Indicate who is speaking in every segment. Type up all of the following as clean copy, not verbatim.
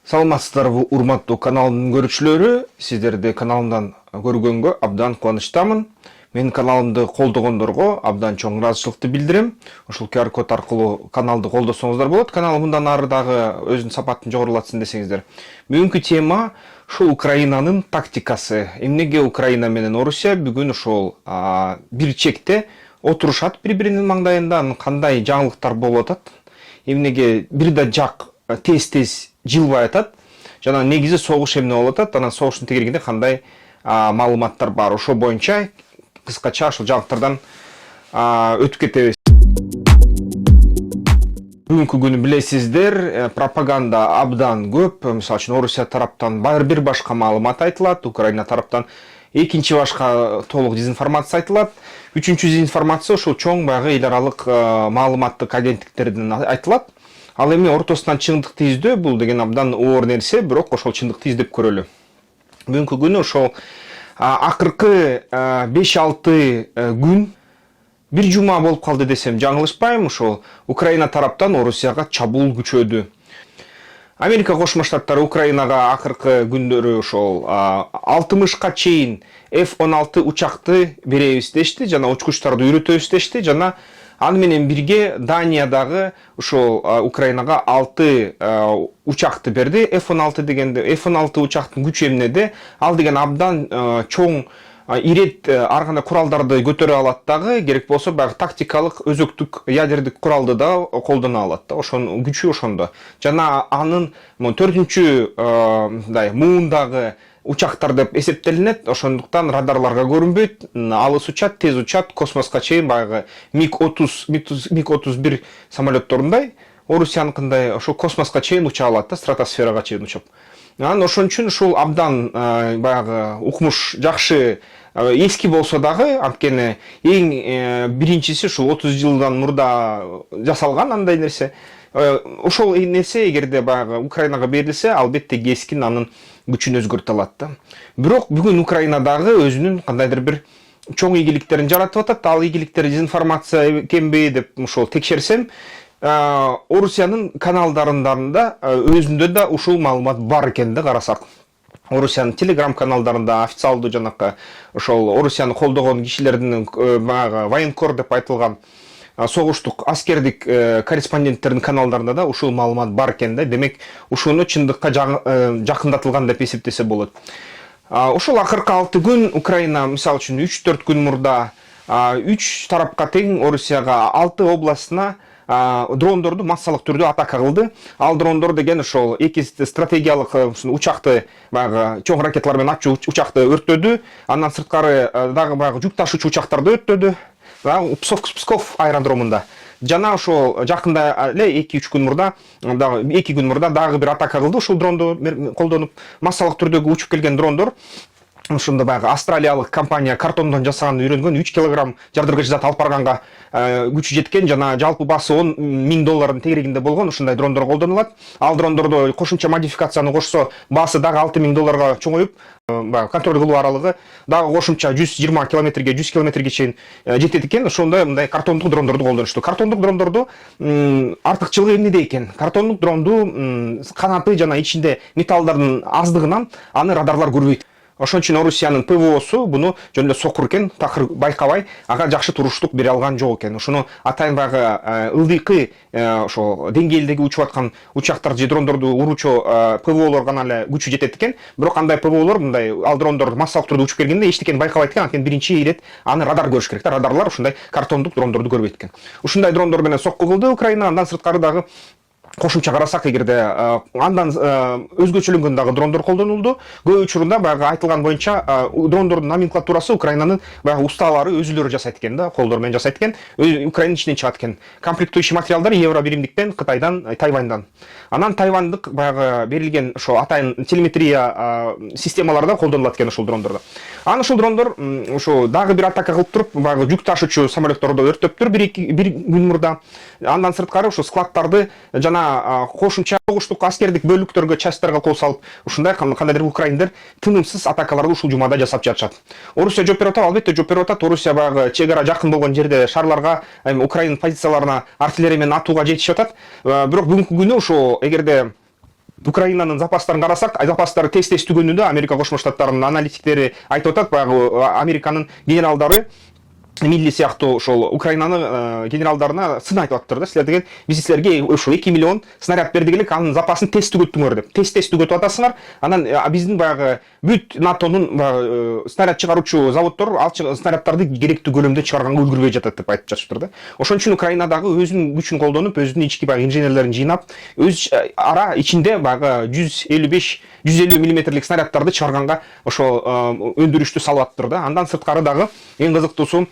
Speaker 1: Саламатсыздарбы, урматтуу каналымдын көрүүчүлөрү, сиздерди каналымдан көргөнгө абдан кубанычтамын. Менин каналымды колдогондорго абдан чоң ыраазычылыкты билдирем. Ушул QR код аркылуу каналды колдосоңуздар болот. Канал мындан ары дагы өзүнүн сапатын жогорулатсын десеңиздер. Бүгүнкү тема ушул Украинанын тактикасы. Эмнеге Украина менен Орусия бүгүн ушул бир чекте отурушат бири-биринин маңдайында, кандай жаңылыктар болуп атат? Эмнеге бир да жак тез-тез жылбай атат? Жана негизи согуш эмне болуп атат? Анан согуштун тегерегинде кандай маалыматтар бар? Ошол боюнча кыскача ушул жаңылыктардан өтүп кетебиз. Бүгүнкү күнү билесиздер, пропаганда абдан көп. Мисалы үчүн Орусия тараптан бир башка маалымат айтылат, Украина тараптан экинчи башка толук дезинформация айтылат. Үчүнчү дезинформация ушул чоң баягы эл аралык маалыматтык агенттиктерден айтылат. Ал эми ортосунан чындыкты издөө бул деген абдан оор нерсе, бирок ошол чындыкты издеп көрөлү. Бүгүнкү күнү ошол акыркы 5-6 күн, бир жума болуп калды десем жаңылышпайм, ошол Украина тараптан Орусияга чабуул күчөдү. Америка Кошмо Штаттары Украинага акыркы күндөрү ошол 60ка чейин F-16 учакты беребиз дешти, жана учкучтарды үйрөтөбүз дешти, жана аны менен бирге Даниядагы ушул Украинага 6 учакты берди. F-16 дегенде F-16 учактын күчү эмнеде? Ал деген абдан чоң ирет ар кандай куралдарды көтөрө алат дагы, керек болсо баягы тактикалык өзөктүк ядердик куралды да колдоно алат да. Ошонун күчү ошондо. Жана анын 4-мындай муундагы учактар деп эсептелинет, ошондуктан радарларга көрүнбөйт, алыс учат, тез учат, космоска чейин баягы МиГ-31 самолетторундай, Орусияныкындай ошол космоска чейин уча алат да, стратосферага чейин учуп. Анан ошон үчүн ушул абдан баягы укмуш жакшы эски болсо дагы, анткени эң биринчиси ушул 30 жылдан мурда жасалган андай нерсе. Ошол нерсе эгерде баягы Украинага берилсе, албетте кескин анын күчүн өзгөртө алат да. Бирок бүгүн Украинадагы өзүнүн кандайдыр бир чоң ийгиликтерин жаратып атат. Ал ийгиликтер дезинформация экенби деп ошол текшерсем, Орусиянын каналдарында өзүндө да ушул маалымат бар экенин карасак. Орусиянын телеграм каналдарында официалдуу жанакы ошол Орусияны колдогон кишилердин баягы военкор деп айтылган согуштук аскердик корреспонденттердин каналдарында да ушул маалымат бар экен да. Демек, ушуну чындыкка жакындатылган деп эсептесе болот. Ошол акыркы 6 күн Украина, мисалы үчүн 3-4 күн мурда 3 тарапка тең Орусияга 6 областына дрондорду массалык түрдө атака кылды. Ал дрондор деген ошол эки стратегиялык учакты, баягы чоң ракеталар менен ачуу учакты өрттөдү. Андан сырткары дагы баягы жүк ташуучу учактарды өрттөдү. Псков аэродромунда. Жана ошол жакында эле 2-3 күн мурда, дагы 2 күн мурда дагы бир атака кылды. Ушул дронду колдонуп, массалык түрдөгү учуп келген дрондор. Ошондо баягы австралиялык компания картондон жасаганды үйрөнгөн, 3 килограмм жардыргыч зат алып барганга күчү жеткен, жана жалпы басы $10,000 тегерегинде болгон ушундай дрондор колдонулат. Ал дрондорду кошумча модификацияны кошсо, басы дагы $6,000 чоңоюп, контроль кылуу аралыгы дагы кошумча 120 километрге, 100 километрге чейин жетет экен. Ошондой мындай картондук дрондорду колдонушту. Картондук дрондорду артыкчылыгы эмнеде экен? Картондук дронду канаты жана ичинде металлдардын аздыгынан аны радарлар көрбөйт. Ошон үчүн Орусиянын ПВОсу буну жөн эле сокур экен, такыр байкабай, ага жакшы туруштук бере алган жок экен. Ошону атайын баягы ылдыйкы ошо деңгээлдеги учуп аткан учактар же дрондорду уруучу ПВОлор гана эле күчү жетет экен. Бирок андай ПВОлор мындай ал дрондор массалык түрдө учуп келгенде эчтекени байкабайт экен, анткени биринчи ирет аны радар көрүш керек да. Радарлар ушундай картондук дрондорду көрбөйт экен. Ушундай дрондор менен сокку кылды Украина. Андан сырткары дагы кошумча карасак, эгерде андан өзгөчөлөнгөн дагы дрондор колдонулду. Көп учурунда баягы айтылган боюнча дрондордун номенклатурасы Украинанын баягы усталары өзүлөрү жасайт экен да, колдор менен жасайт экен. Украина ичинен чыгат экен. Комплектующий материалдар евро биримдиктен, Кытайдан, Тайваньдан. Анан тайвандык баягы берилген ошо атайын телеметрия системаларда колдонулат экен ушул дрондордо. Анан ушул дрондор ошо дагы бир атака кылып туруп, баягы жүк ташуучу самолетторду өрттөптүр бир күн мурда. Андан сырткары ошо складдарды жана кошумча согуштук аскердик бөлүктөргө, частьтарга кол салып, ушундай кандайдыр украиндер тынымсыз атакаларды ушул жумада жасап жатышат. Орусия жооп берип атат, албетте жооп берип атат. Орусия баягы чек ара жакын болгон жерде шарларга, Украина позицияларына артиллерия менен атууга жетишип атат. Бирок бүгүнкү күнү ошо эгерде Украинанын запастарын карасак, запастары тез түгөнүндө Америка Кошмо Штаттарынын аналитиктери айтып атат, баягы Американын генералдары Милли сыяктуу ошол Украинанын генералдарына сын айтып атыптыр да, силер деген биз силерге ошол 2 миллион снаряд бердик элек, анын запасын тез түгөттүңөр деп. Тез түгөтүп атасыңар. Анан биздин баягы бүт НАТОнун снаряд чыгаруучу заводдор ал снаряддарды керектүү көлөмдө чыгарганга үлгүрбөй жатат деп айтып жатыптыр да. Ошон үчүн Украинадагы өзүнүн күчүн колдонуп, өзүнүн ички баягы инженерлерин жыйнап, өз ара ичинде баягы 150 миллиметрлик снаряддарды чыгарганга ошол өндүрүштү салып атыптыр да. Андан сырткары дагы эң кызыктуусу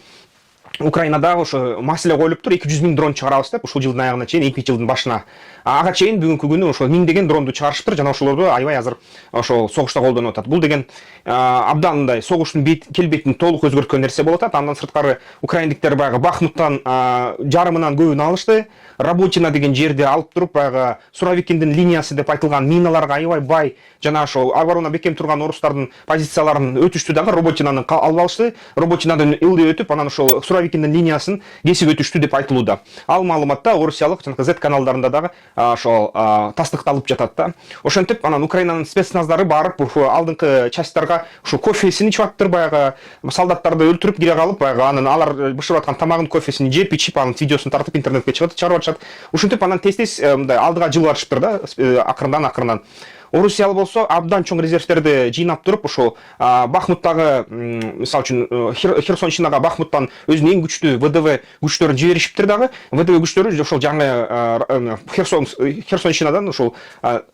Speaker 1: Украинада ошо маселе коюлуптур, 200 миң дрон чыгарабыз деп, ушул жылдын аягына чейин, 2 жылдын башына. Ага чейин бүгүнкү күнү ошо миңдеген дронду чыгарышыптыр, жана ошолорду аябай азыр ошол согушта колдонуп атат. Бул деген абдан мындай согуштун келбетин толук өзгөрткөн нерсе болуп атат. Андан сырткары украиндиктер баягы Бахмуттан жарымынан көбүн алышты. Работина деген жерде алып туруп, баягы Суровикиндин линиясы деп айтылган миналарга аябай бай, жана ошол оборона бекем турган орустардын позицияларын өтүштү дагы, Работинаны алып алышты. Работинадан ылдый өтүп, анан ошол Суровикиндин линиясын кесип өтүштү деп айтылууда. Ал маалыматта орусиялык жана Z каналдарында дагы ошол тастыкталып жатат да. Ошентип анан Украинанын спецназдары барып алдыңкы частьтарга ушул кофесин ичип аттыр, баягы солдаттарды өлтүрүп кире калып, баягы анын алар бышырып аткан тамагын, кофесин жеп ичип, анын видеосун тартып интернетке чыгарып атышат. Ушинтип анан тез мындай алдыга жылып атышыптыр да, акырындан. Орусия болсо абдан чоң резервтерди жыйнап туруп, ошол Бахмуттагы, мисалы үчүн Херсонщинага Бахмуттан өзүнүн эң күчтүү ВДВ күчтөрүн жиберишиптир дагы. ВДВ күчтөрү ошол жаңы Херсонщинадан ошол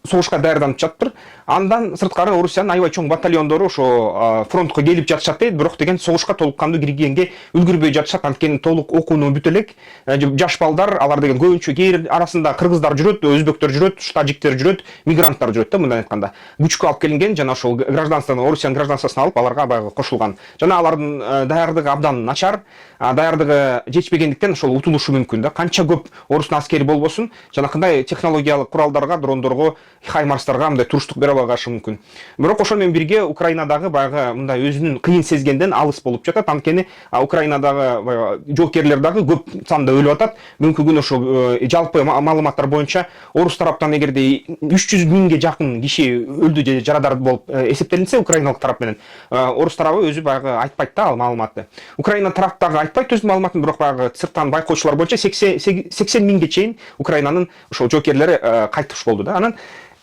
Speaker 1: согушка даярданып жатыптыр. Андан сырткары Орусиянын аябай чоң батальондору ошо фронтко келип жатышат дейт, бирок деген согушка толук кандуу киргенге үлгүрбөй жатышат. Анткени толук окууну бүтө элек. Жаш балдар, алар деген көбүнчө кээ арасында кыргыздар жүрөт, өзбектер жүрөт, тажиктер жүрөт, мигранттар жүрөт да, мындай айтканда. Күчкө алып келинген, жана ошол гражданствону, Орусиянын гражданствосын алып, аларга баягы кошулган. Жана алардын даярдыгы абдан начар, даярдыгы жетпегендиктен ошол утулушу мүмкүн да. Канча көп орустун аскери болбосун, жанакындай технологиялык куралдарга, дрондорго, хаймарстарга мындай туруштук бере алгашы мүмкүн. Бирок ошол менен бирге Украинадагы баягы мындай өзүнүн кыйын сезгенден алыс болуп жатат. Анткени Украинадагы жоокерлер дагы көп санда өлүп атат. Бүгүнкү күнү ошо жалпы маалыматтар боюнча орус тараптан эгерде 300 миңге жакын киши өлдү же жарадар болуп эсептелинсе, украиналык тарап менен, орус тарабы өзү баягы айтпайт да ал маалыматты. Украина тараптагы айтпайт өз маалыматын, бирок баягы сырттан байкоочулар боюнча 80 миңге чейин Украинанын ошол жоокерлери кайтыш болду да. Анан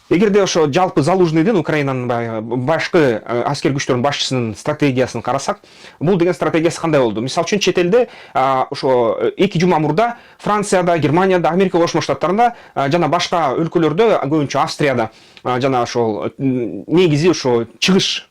Speaker 1: эгерде ошо жалпы Залужныйдын, Украинанын башкы аскер күчтөрүнүн башчысынын стратегиясын карасак, бул деген стратегиясы кандай болду? Мисалы үчүн чет элде ошо 2 жума мурда Францияда, Германияда, Америка Кошмо Штаттарында жана башка өлкөлөрдө, көбүнчө Австрияда жана ошол негизи ошо чыгыш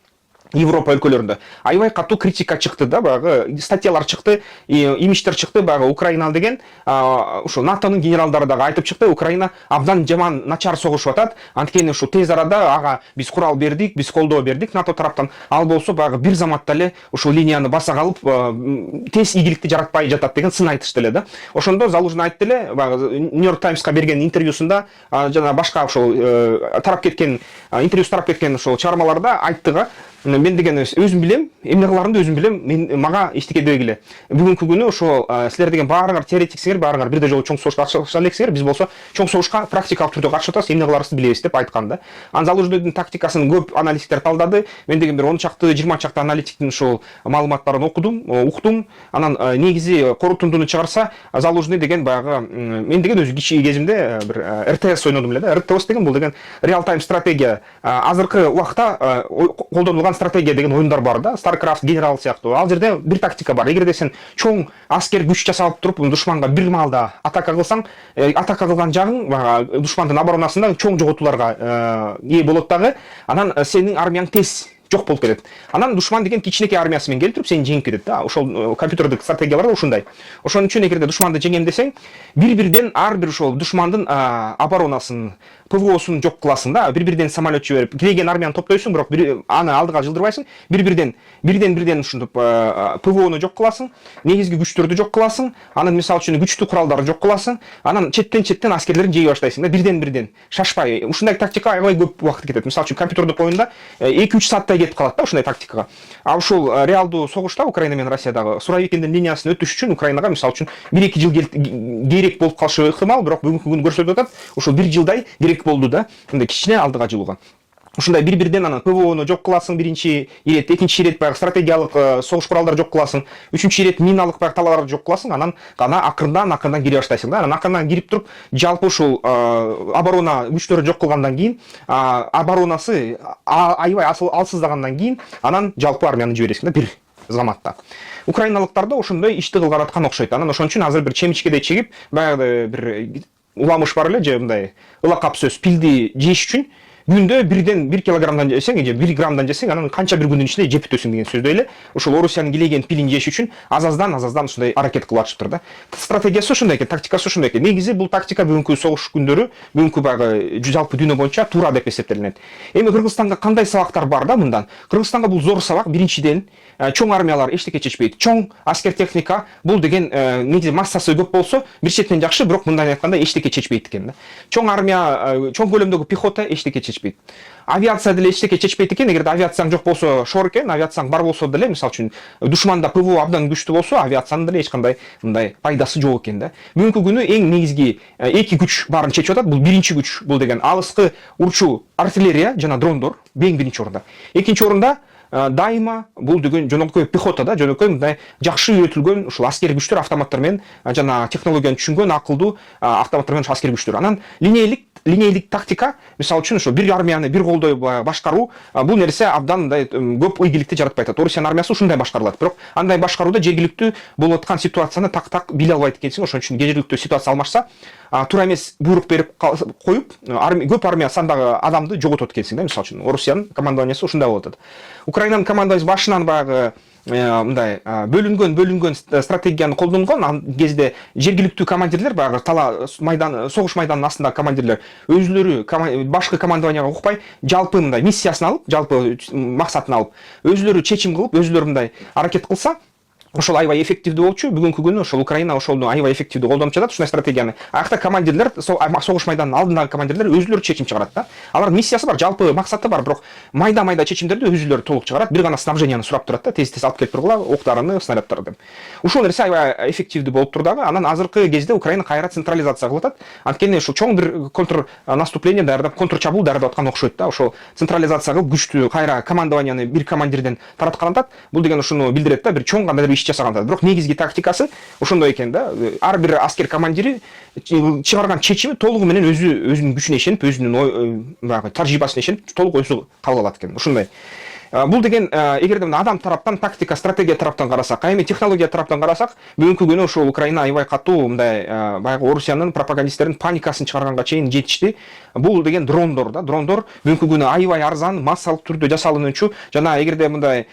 Speaker 1: Европа өлкөлөрүндө аябай катуу критика чыкты да, баягы статьялар чыкты, имиштер чыкты, баягы Украина деген ошо НАТОнун генералдары дагы айтып чыкты, Украина абдан жаман начар согушуп атат. Анткени ошо тез арада ага биз курал бердик, биз колдоо бердик НАТО тараптан. Ал болсо баягы бир заматта эле ошол линияны баса калып, тез ийгиликти жаратпай жатат деген сын айтышты эле да. Ошондо Залужный айтты эле, баягы Нью-Йорк Таймска берген интервьюсунда жана башка ошол тарап кеткен интервьюсу тарап кеткен ошол чыгармаларда айттыга, мен деген өзүм билем, эмне кыларымды өзүм билем, мага эчтеке дебегиле. Бүгүнкү күнү ошол силер деген баарыңар теоретиксиңер, баарыңар бирдей жолу чоң согушка катыша элексиңер, биз болсо чоң согушка практикалык түрдө катышып атабыз, эмне кыларыбызды билебиз деп айткан да. Залужныйдын тактикасын көп аналитиктер талдады. Мен деген бир 10 чакты, 20 чакты аналитиктин ошол маалыматтарын уктум. Анан негизи корутундуну чыгарса, Залужный деген баягы мен деген өзү кичи кезимде бир РТС ойнодум эле да. РТС деген бул деген real time стратегия. Азыркы убакта колдонулган стратегия деген оюндар бар да, StarCraft, генерал сыяктуу. Ал жерде бир тактика бар. Эгерде сен чоң аскер күч жасап туруп душманга бир маалда атака кылсаң, атака кылган жагың душмандын оборонасында чоң жоготууларга ээ болот дагы. Анан сенин армияң тез жок болуп кетет. Анан душман деген кичинекей армиясы менен келип туруп сени жеңип кетет да. Ошол компьютердик стратегиялар ушундай. Ошон үчүн эгерде душманды жеңем десең, бир-бирден ар бир ошол душмандын оборонасын, ПВОсун жок кыласың да, бир-бирден самолет жиберип, киреген армияны топтойсуң, бирок аны алдыга жылдырбайсың, бирден ушинтип ПВОну жок кыласың, негизги күчтөрдү жок кыласың, анан мисалы үчүн күчтүү куралдарды жок кыласың, анан четтен аскерлерин жей баштайсың да, бирден шашпай. Ушундай тактика аябай көп убакыт кетет. Мисалы үчүн компьютердик оюнда 2-3 сааттай кетип калат да ушундай тактикага. А ушул реалдуу согушта Украина менен Россиядагы Суровикиндин линиясын өтүш үчүн Украинага мисалы үчүн 1-2 жыл кейирээк болуп калышы ыктымал, бирок бүгүнкү күн көрсөтүп атат, ушул 1 жылдай керек керек болду да, мындай кичине алдыга жылууга. Ушундай бир-бирден анан ПВОну жок кыласың биринчи ирет, экинчи ирет баягы стратегиялык согуш куралдарды жок кыласың, үчүнчү ирет миналык баягы талааларды жок кыласың, анан гана акырындан кире баштайсың да. Анан акырындан кирип туруп, жалпы ушул оборона күчтөрү жок кылгандан кийин, оборонасы аябай алсыздагандан кийин, анан жалпы армияны жибересиң да бир заматта. Украиналыктар да ошондой ишти кылган аткан окшойт. Анан ошон үчүн азыр бир чемичкедей чегип, баягы бир уламыш бар эле, же мындай ылакап сөз пилди жеш үчүн күндө 1 килограммдан жесең, же 1 граммдан жесең, анан канча бир күндүн ичинде жеп бүтөсүң деген сөздөй эле. Ошол Орусиянын килеген пилин жеш үчүн азаздан ушундай аракет кылып атышыптыр да. Стратегиясы ушундай экен, тактикасы ушундай экен. Негизи бул тактика бүгүнкү согуш күндөрү, бүгүнкү баягы жалпы дүйнө боюнча туура деп эсептелинет. Эми Кыргызстанга кандай сабактар бар да мындан? Кыргызстанга бул зор сабак. Биринчиден, чоң армиялар эчтеке чечпейт. Чоң аскер техника бул деген негизи массасы көп болсо, бир четинен жакшы, бирок мындай айтканда эчтеке чечпейт экен да. Чоң армия, чоң көлөмдөгү пехота эчтеке чечпейт. Авиация деле эчтеке чечпейт экен. Эгерде авиацияң жок болсо шор экен, авиацияң бар болсо деле, мисалы үчүн душманда ПВО абдан күчтүү болсо, авиациянын деле эч кандай мындай пайдасы жок экен да. Бүгүнкү күнү эң негизги эки күч барын чечип атат. Бул биринчи күч, бул деген алыскы урчу артиллерия жана дрондор, эң биринчи орунда. Экинчи орунда дайыма бул деген жөнөкөй пехота да, жөнөкөй мындай жакшы үйрөтүлгөн ушул аскери күчтөр, автоматтар менен жана технологияны түшүнгөн акылдуу автоматтар менен аскери күчтөр. Анан линейлик тактика, мисалы үчүн ошо бир армияны бир колдой башкаруу, бул нерсе абдан мындай көп ийгиликти жаратпай атат. Орусиянын армиясы ушундай башкарылат, бирок андай башкарууда жергиликтүү болуп аткан ситуацияны так биле албайт экенсиң. Ошон үчүн жергиликтүү ситуация алмашса, туура эмес буйрук берип коюп, көп армия сандагы адамды жоготот экенсиң да. Мисалы үчүн Орусиянын командованиясы ушундай болуп атат. Украинанын командованиясы башынан баягы мындай бөлүнгөн стратегияны колдонгон. Ал кезде жергиликтүү командирлер, баягы согуш майданынын астындагы командирлер өзүлөрү башкы командованияга укпай, жалпы мындай миссиясын алып, жалпы максатын алып, өзүлөрү чечим кылып, өзүлөрү мындай аракет кылса, ошол аябай эффективдүү болчу. Бүгүнкү күнү ошол Украина ошолду аябай эффективдүү колдонуп жатат, ушундай стратегияны. Аякта командирлер, согуш майданынын алдындагы командирлер өзүлөрү чечим чыгарат да. Алардын миссиясы бар, жалпы максаты бар, бирок майда чечимдерди өзүлөрү толук чыгарат. Бир гана снабженияны сурап турат да, тез алып келип тургула, октарыны, снаряддарды. Ушул нерсе аябай эффективдүү болуп тур дагы. Анан азыркы кезде Украина кайра централизация кылып атат. Анткени ушул чоң бир контр наступление даярдап, контр чабуул даярдап аткан окшойт да. Ошол централизация кылып күчтүү кайра командованияны бир командирден тараткан атат. Бул деген ушуну билдирет да, бир чоң кандайдыр иш жасаган атат. Бирок негизги тактикасы ошондой экен да. Ар бир аскер командири чыгарган чечими толугу менен өзүнүн күчүнө ишенип, өзүнүн баягы тажрыйбасына ишенип, толук өзү кабыл алат экен. Ушундай. Бул деген эгерде адам тараптан, тактика, стратегия тараптан карасак, эми технология тараптан карасак, бүгүнкү күнү ушул Украина аябай катуу мындай баягы Орусиянын пропагандисттеринин паникасын чыгарганга чейин жетишти. Бул деген дрондор да. Дрондор бүгүнкү күнү аябай арзан, массалык түрдө жасалынуучу, жана эгерде мындай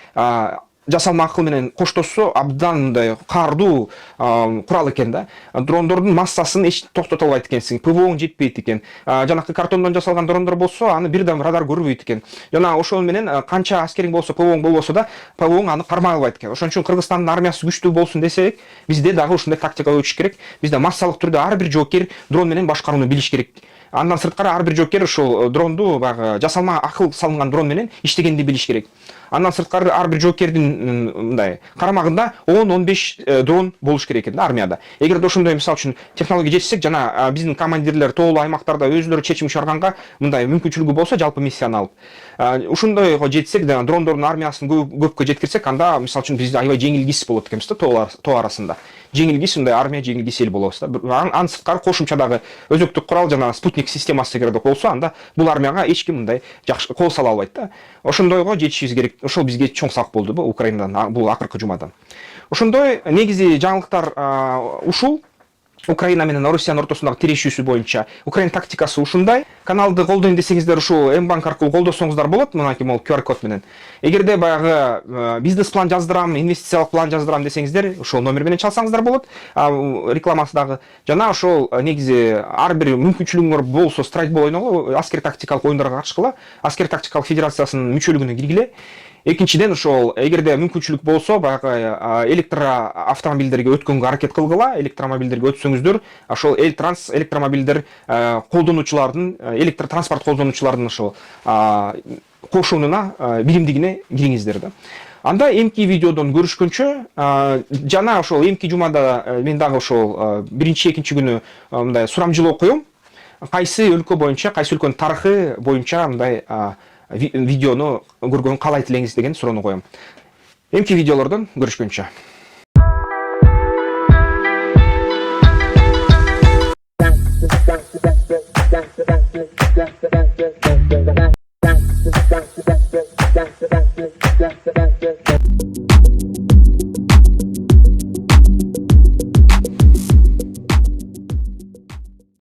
Speaker 1: жасалма акыл менен коштошсо абдан мындай каардуу курал экен да. Дрондордун массасын эч токтото албайт экенсиң, ПВОң жетпейт экен. Жанакы картондон жасалган дрондор болсо, аны бирден радар көрбөйт экен. Жана ошол менен канча аскериң болсо, ПВОң болбосо да, ПВОң аны кармай албайт экен. Ошон үчүн Кыргызстандын армиясы күчтүү болсун десек, бизде дагы ушундай тактика өтүш керек. Бизде массалык түрдө ар бир жоокер дрон менен башкарууну билиш керек. Андан сырткары ар бир жоокер ушул дронду баягы жасалма акыл салынган дрон менен иштегенди билиш керек. Андан сырткары ар бир жоокердин мындай карамагында 10-15 дрон болуш керек экен да армияда. Эгерде ошондой мисалы үчүн технология жетишсек, жана биздин командирлер тоолуу аймактарда өзүлөрү чечим чыгарганга мындай мүмкүнчүлүгү болсо, жалпы миссияны алып ошондойго жетсек, дрондордун армиясын көпкө жеткирсек, анда мисалы үчүн бизде аябай жеңилгис болот экенбиз да тоо арасында. Жеңилгис, мындай армия жеңилгис эл болобуз да. Андан сырткары кошумчадагы өзөктүк курал жана спутник системасы эгерде болсо, анда бул армияга эч ким мындай жакшы кол сала албайт да. Ошондойго жетишибиз керек. Ошол бизге чоң сак болду Украинадан бул акыркы жумадан. Ошондой негизи жаңылыктар ушул. Украина менен Орусиянын ортосундагы тирешүүсү боюнча Украина тактикасы ушундай. Каналды колдойм десеңиздер, ушул М-банк аркылуу колдосоңуздар болот, мынакей могул QR код менен. Эгерде баягы бизнес план жаздырам, инвестициялык план жаздырам десеңиздер, ошол номер менен чалсаңыздар болот. Рекламасы дагы. Жана ошол негизи ар бир мүмкүнчүлүгүңөр болсо страйкбол ойногула, аскер тактикалык оюндарга катышкыла, аскер тактикалык федерациясынын мүчөлүгүнө киргиле. Экинчиден, ошол эгерде мүмкүнчүлүк болсо, баягы электроавтомобилдерге өткөнгө аракет кылгыла. Электромобилдерге өтсөңүздөр, ошол электромобилдер колдонуучулардын, электротранспорт колдонуучулардын ошол кошунуна, биримдигине кириңиздер да. Анда эмки видеодон көрүшкөнчө, жана ошол эмки жумада мен дагы ошол биринчи, экинчи күнү мындай сурамжылоо коем. кайсы өлкө боюнча, кайсы өлкөнүн тарыхы боюнча мындай видеону көргөн каалайт элеңиз деген суроону коем. Эмки видеолордон көрүшкөнчө.